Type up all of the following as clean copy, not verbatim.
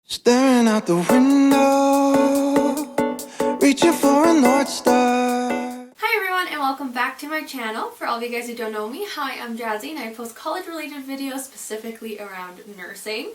Staring out the window, reaching for a North Star. Hi everyone and welcome back to my channel. For all of you guys who don't know me, hi, I'm Jazzy and I post college related videos specifically around nursing.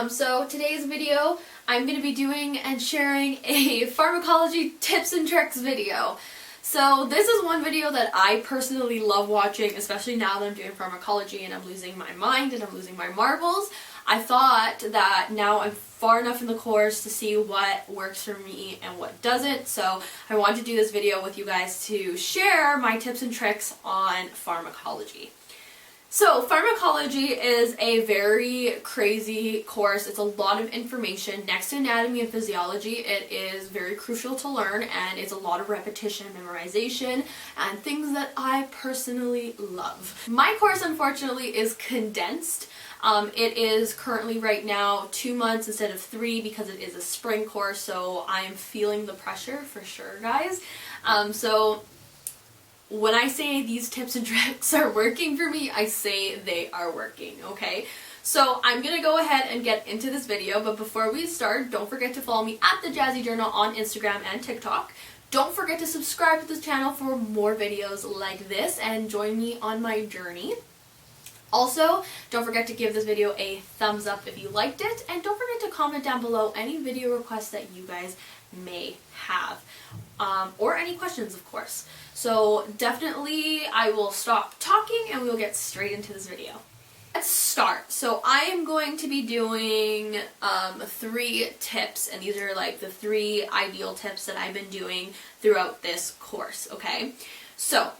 So today's video I'm going to be doing and sharing a pharmacology tips and tricks video. So this is one video that I personally love watching, especially now that I'm doing pharmacology and I'm losing my mind and I'm losing my marbles. I thought that now I'm far enough in the course to see what works for me and what doesn't, so I wanted to do this video with you guys to share my tips and tricks on pharmacology. So pharmacology is a very crazy course. It's a lot of information. Next to anatomy and physiology, it is very crucial to learn, and it's a lot of repetition and memorization and things that I personally love. My course, unfortunately, is condensed. It is currently right now 2 months instead of 3 because it is a spring course, so I'm feeling the pressure for sure, guys. So when I say these tips and tricks are working for me, I say they are working, okay? So I'm gonna go ahead and get into this video, but before we start, don't forget to follow me at thejasijournal on Instagram and TikTok. Don't forget to subscribe to this channel for more videos like this and join me on my journey. Also, don't forget to give this video a thumbs up if you liked it, and don't forget to comment down below any video requests that you guys may have, or any questions, of course. So definitely I will stop talking and we will get straight into this video. Let's start. So I am going to be doing 3 tips, and these are like the 3 ideal tips that I've been doing throughout this course, okay? So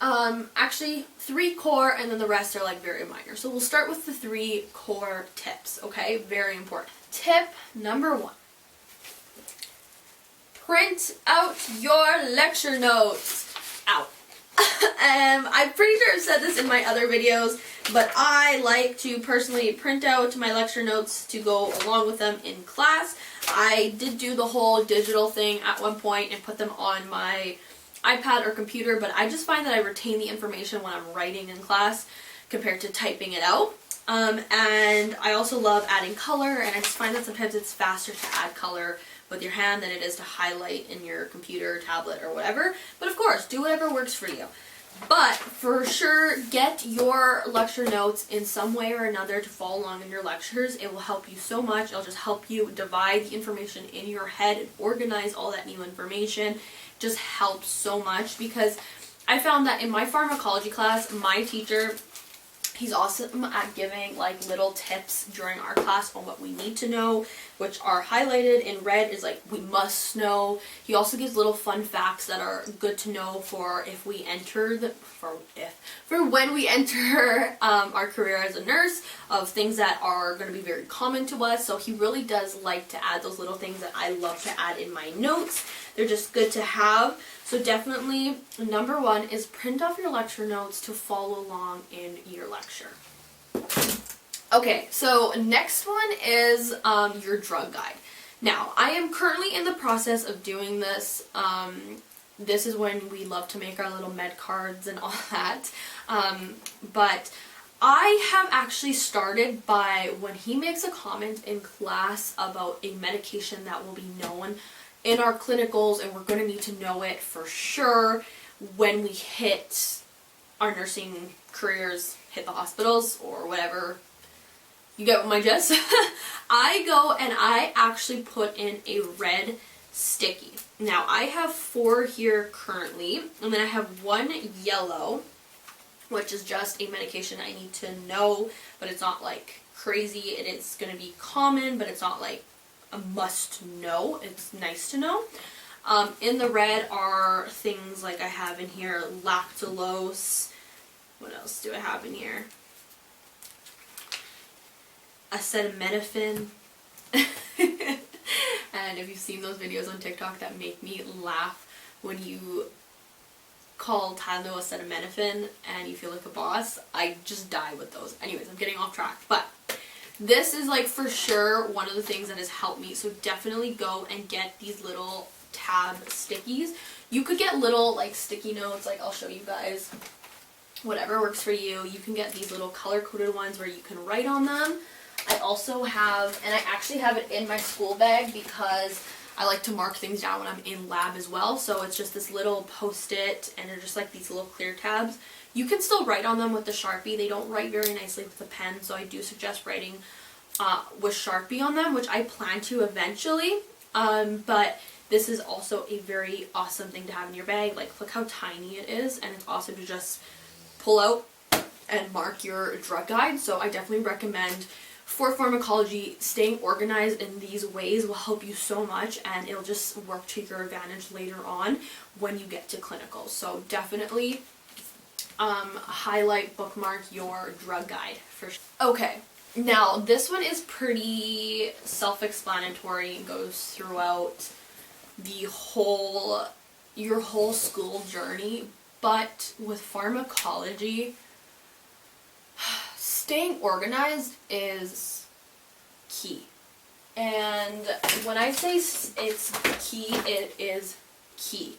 actually 3 core and then the rest are like very minor. So we'll start with the 3 core tips, okay? Very important. Tip number 1. Print out your lecture notes. Ow. I'm pretty sure I've said this in my other videos, but I like to personally print out my lecture notes to go along with them in class. I did do the whole digital thing at one point and put them on my iPad or computer, but I just find that I retain the information when I'm writing in class compared to typing it out. And I also love adding color, and I just find that sometimes it's faster to add color with your hand than it is to highlight in your computer, tablet, or whatever. But of course, do whatever works for you. But for sure, get your lecture notes in some way or another to follow along in your lectures. It will help you so much. It'll just help you divide the information in your head and organize all that new information. Just helps so much, because I found that in my pharmacology class, my teacher, he's awesome at giving like little tips during our class on what we need to know, which are highlighted in red is like we must know. He also gives little fun facts that are good to know for if we enter the for when we enter our career as a nurse, of things that are going to be very common to us. So he really does like to add those little things that I love to add in my notes. They're just good to have. So definitely, number 1 is print off your lecture notes to follow along in your lecture. Okay, so next one is your drug guide. Now, I am currently in the process of doing this. This is when we love to make our little med cards and all that. But I have actually started by when he makes a comment in class about a medication that will be known in our clinicals, and we're going to need to know it for sure when we hit our nursing careers, hit the hospitals or whatever. You get my gist? I go and I actually put in a red sticky. Now I have 4 here currently, and then I have 1 yellow, which is just a medication I need to know, but it's not like crazy. It is going to be common, but it's not like a must know. It's nice to know. In the red are things like I have in here lactulose. What else do I have in here? Acetaminophen. And if you've seen those videos on TikTok that make me laugh when you call Tylenol acetaminophen and you feel like a boss, I just die with those. Anyways, I'm getting off track, but this is like for sure one of the things that has helped me. So definitely go and get these little tab stickies. You could get little like sticky notes, like I'll show you guys. Whatever works for you. You can get these little color-coded ones where you can write on them. I also have, and I actually have it in my school bag because I like to mark things down when I'm in lab as well. So it's just this little post-it, and they're just like these little clear tabs. You can still write on them with the Sharpie. They don't write very nicely with the pen, so I do suggest writing with Sharpie on them, which I plan to eventually. But this is also a very awesome thing to have in your bag. Like, look how tiny it is, and it's awesome to just pull out and mark your drug guide. So I definitely recommend, for pharmacology, staying organized in these ways will help you so much, and it'll just work to your advantage later on when you get to clinicals. So definitely highlight, bookmark your drug guide for sure. Okay, now this one is pretty self-explanatory and goes throughout your whole school journey, but with pharmacology, staying organized is key. And when I say it's key, it is key.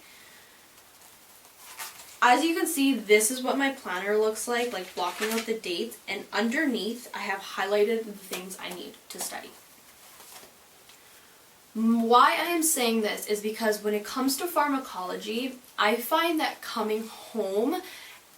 As you can see, this is what my planner looks like blocking out the dates, and underneath I have highlighted the things I need to study. Why I am saying this is because when it comes to pharmacology, I find that coming home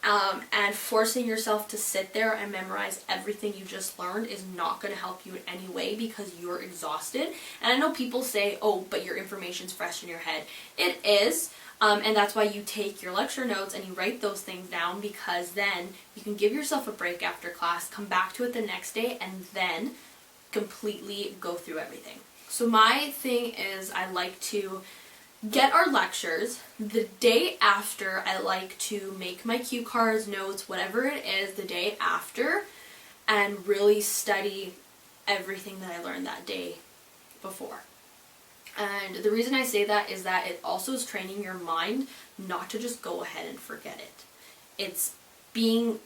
and forcing yourself to sit there and memorize everything you just learned is not going to help you in any way because you're exhausted. And I know people say, oh, but your information's fresh in your head. It is, and that's why you take your lecture notes and you write those things down, because then you can give yourself a break after class, come back to it the next day, and then completely go through everything. So my thing is, I like to get our lectures. The day after, I like to make my cue cards, notes, whatever it is, the day after, and really study everything that I learned that day before. And the reason I say that is that it also is training your mind not to just go ahead and forget it. It's being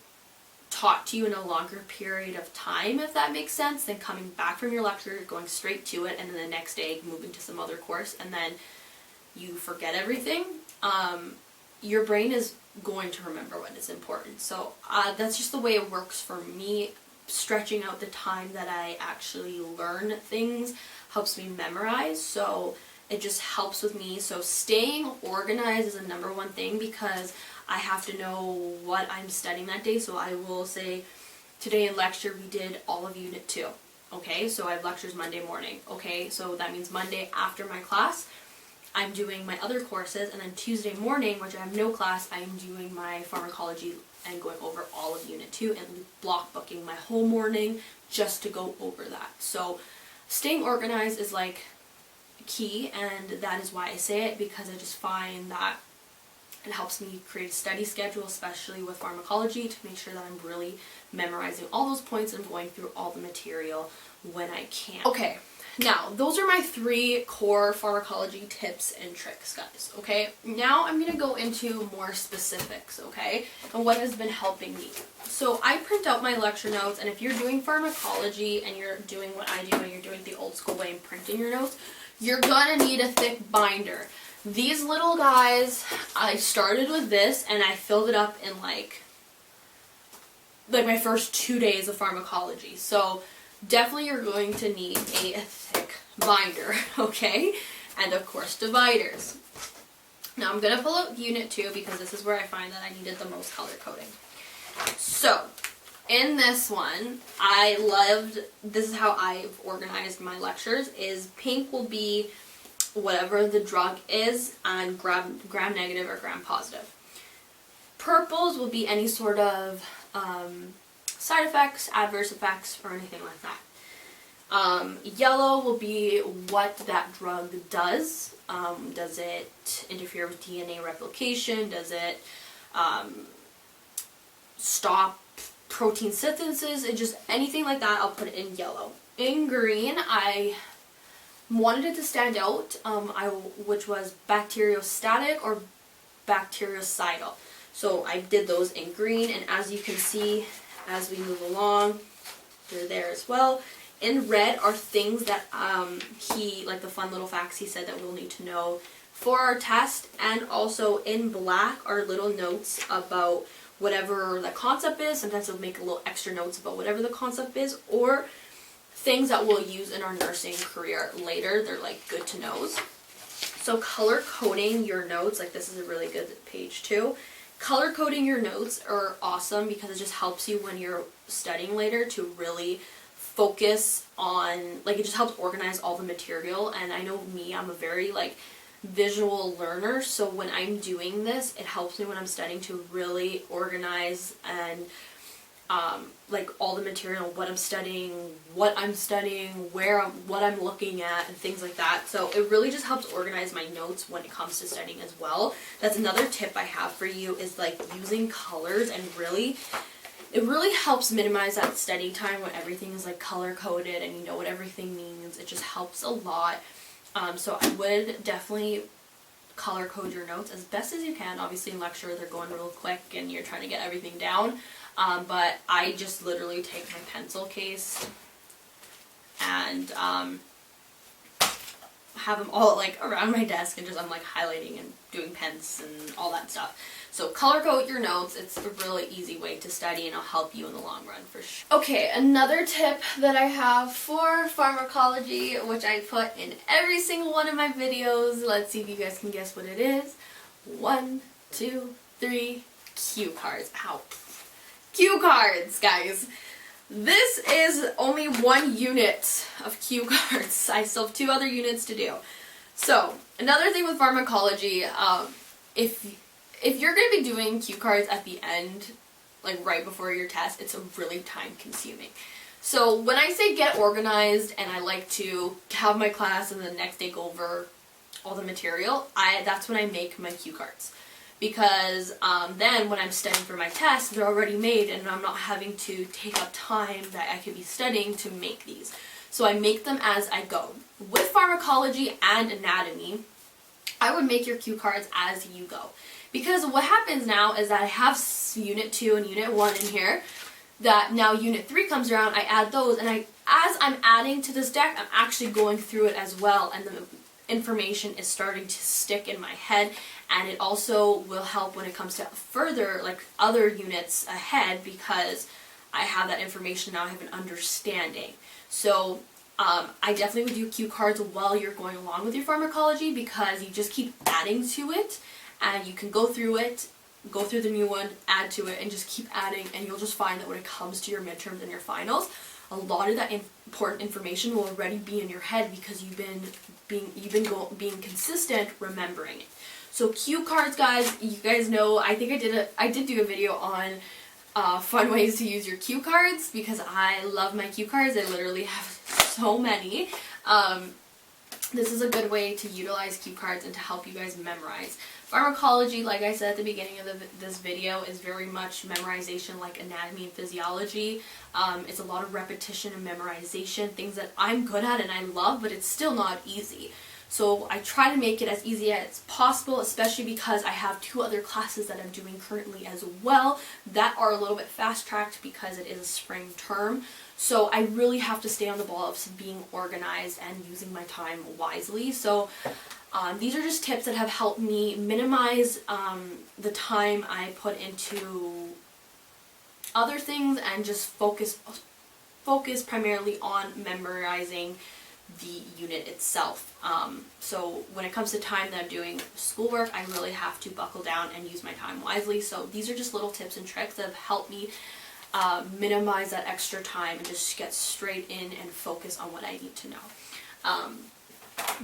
taught to you in a longer period of time, if that makes sense, than coming back from your lecture, going straight to it, and then the next day moving to some other course, and then you forget everything. Your brain is going to remember what is important. So that's just the way it works for me. Stretching out the time that I actually learn things helps me memorize, so it just helps with me. So staying organized is a number one thing, because I have to know what I'm studying that day. So I will say, today in lecture we did all of Unit 2. Okay, so I have lectures Monday morning. Okay, so that means Monday after my class, I'm doing my other courses, and then Tuesday morning, which I have no class, I am doing my pharmacology and going over all of Unit 2 and block booking my whole morning just to go over that. So staying organized is like key, and that is why I say it, because I just find that it helps me create a study schedule, especially with pharmacology, to make sure that I'm really memorizing all those points and going through all the material when I can. Okay, now those are my 3 core pharmacology tips and tricks, guys. Okay, now I'm going to go into more specifics, okay, and what has been helping me. So I print out my lecture notes, and if you're doing pharmacology and you're doing what I do and you're doing the old school way and printing your notes, you're gonna need a thick binder. These little guys, I started with this and I filled it up in like my first 2 days of pharmacology. So definitely you're going to need a thick binder, okay? And of course dividers. Now I'm gonna pull out Unit 2 because this is where I find that I needed the most color coding. So in this one, this is how I've organized my lectures, is pink will be whatever the drug is and gram negative or gram positive. Purples will be any sort of side effects, adverse effects, or anything like that. Yellow will be what that drug does. Does it interfere with DNA replication? Does it stop protein synthesis? And just anything like that, I'll put it in yellow. In green, I wanted it to stand out, which was bacteriostatic or bactericidal. So I did those in green, and as you can see, as we move along, they're there as well. In red are things that like the fun little facts he said that we'll need to know for our test, and also in black are little notes about whatever the concept is. Sometimes they'll make a little extra notes about whatever the concept is, or things that we'll use in our nursing career later. They're like good to knows. So color coding your notes, like this is a really good page too. Color coding your notes are awesome because it just helps you when you're studying later to really focus on, like, it just helps organize all the material. And I know me, I'm a very like visual learner, so when I'm doing this, it helps me when I'm studying to really organize and like all the material, what I'm studying, what I'm looking at, and things like that. So it really just helps organize my notes when it comes to studying as well. That's another tip I have for you, is like using colors, and it really helps minimize that study time when everything is like color coded and you know what everything means. It just helps a lot. So I would definitely color code your notes as best as you can. Obviously in lecture they're going real quick and you're trying to get everything down. But I just literally take my pencil case and have them all like around my desk, and just I'm like highlighting and doing pens and all that stuff. So color code your notes. It's a really easy way to study, and it'll help you in the long run for sure. Okay, another tip that I have for pharmacology, which I put in every single one of my videos. Let's see if you guys can guess what it is. 1, 2, 3, cue cards. Ow. Cue cards, guys. This is only 1 unit of cue cards. I still have 2 other units to do. So, another thing with pharmacology, if you're going to be doing cue cards at the end, like right before your test, it's really time consuming. So when I say get organized and I like to have my class and the next day go over all the material, that's when I make my cue cards. Because then when I'm studying for my test, they're already made and I'm not having to take up time that I could be studying to make these. So I make them as I go. With pharmacology and anatomy, I would make your cue cards as you go. Because what happens now is that I have Unit 2 and Unit 1 in here, that now Unit 3 comes around, I add those, and as I'm adding to this deck, I'm actually going through it as well, and the information is starting to stick in my head, and it also will help when it comes to further, like, other units ahead, because I have that information now, I have an understanding. So I definitely would do cue cards while you're going along with your pharmacology, because you just keep adding to it, and you can go through it, go through the new one, add to it, and just keep adding, and you'll just find that when it comes to your midterms and your finals, a lot of that important information will already be in your head because you've been being consistent remembering it. So cue cards, guys, you guys know, I think I did do a video on fun ways to use your cue cards, because I love my cue cards. I literally have so many. This is a good way to utilize cue cards and to help you guys memorize. Pharmacology, like I said at the beginning of this video, is very much memorization like anatomy and physiology. It's a lot of repetition and memorization, things that I'm good at and I love, but it's still not easy. So I try to make it as easy as possible, especially because I have 2 other classes that I'm doing currently as well that are a little bit fast-tracked because it is a spring term. So I really have to stay on the ball of being organized and using my time wisely. So these are just tips that have helped me minimize the time I put into other things and just focus primarily on memorizing the unit itself. So when it comes to time that I'm doing schoolwork, I really have to buckle down and use my time wisely. So these are just little tips and tricks that have helped me minimize that extra time and just get straight in and focus on what I need to know.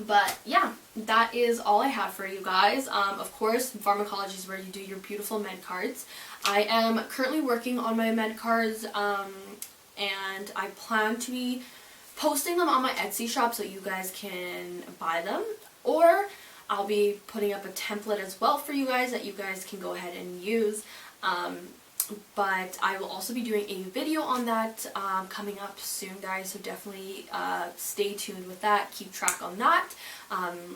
But yeah, that is all I have for you guys. Of course, pharmacology is where you do your beautiful med cards. I am currently working on my med cards, and I plan to be posting them on my Etsy shop so you guys can buy them, or I'll be putting up a template as well for you guys that you guys can go ahead and use. But I will also be doing a video on that coming up soon, guys, so definitely stay tuned with that. Keep track on that.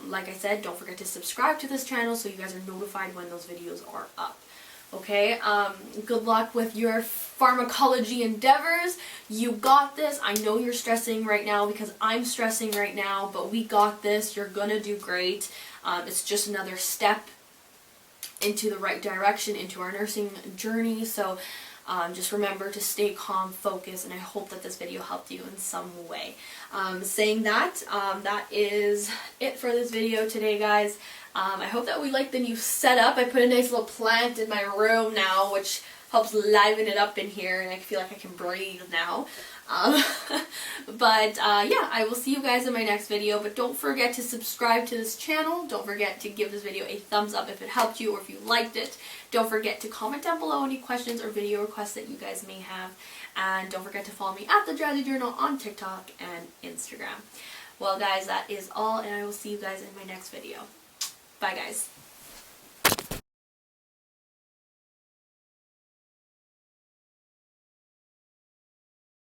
Like I said, don't forget to subscribe to this channel so you guys are notified when those videos are up. Okay, good luck with your pharmacology endeavors. You got this. I know you're stressing right now because I'm stressing right now, but we got this. You're gonna do great. It's just another step into the right direction, into our nursing journey. So Just remember to stay calm, focus, and I hope that this video helped you in some way. Saying that, that is it for this video today, guys. I hope that we like the new setup. I put a nice little plant in my room now, which helps liven it up in here, and I feel like I can breathe now. But yeah, I will see you guys in my next video, but don't forget to subscribe to this channel. Don't forget to give this video a thumbs up if it helped you or if you liked it. Don't forget to comment down below any questions or video requests that you guys may have, and don't forget to follow me at The Jazzy Journal on TikTok and Instagram. Well guys, that is all, and I will see you guys in my next video. Bye guys.